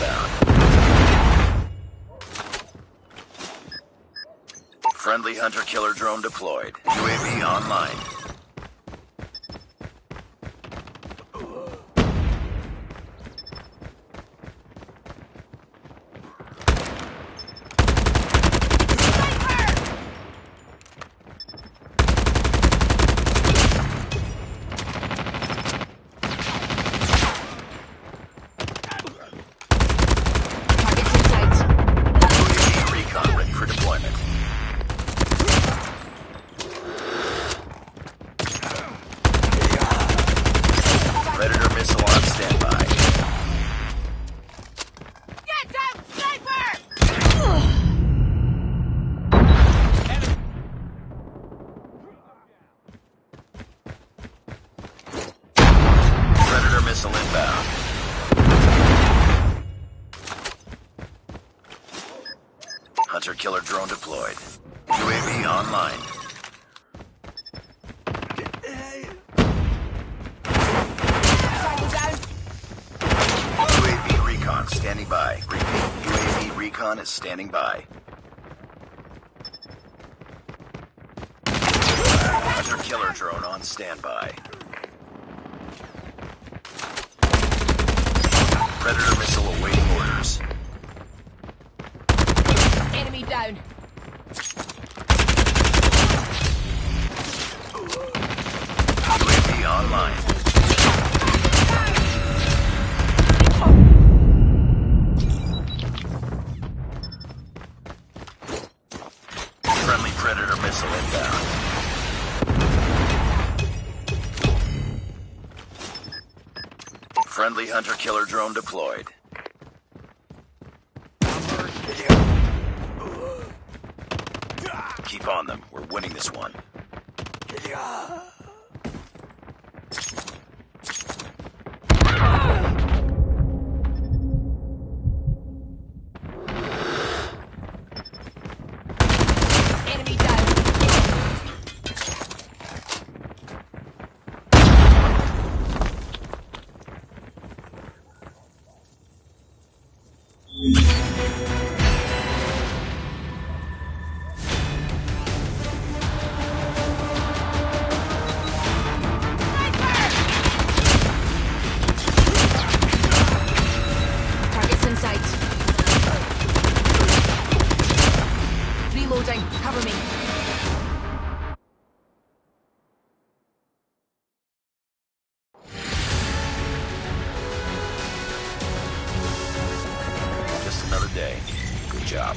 inbound. Friendly hunter-killer drone deployed. UAV online. Predator missile on standby. Get down, sniper! Predator missile inbound. Hunter-killer drone deployed. UAV online. UAV recon standing by. Repeat, UAV recon is standing by. Hunter-killer drone on standby. Predator missile awaiting orders. Enemy down. UAV online. Friendly Predator missile inbound. Friendly hunter-killer drone deployed. Keep on them. We're winning this one. Enemy down. Targets in sight. Reloading. Cover me. Just another day. Good job.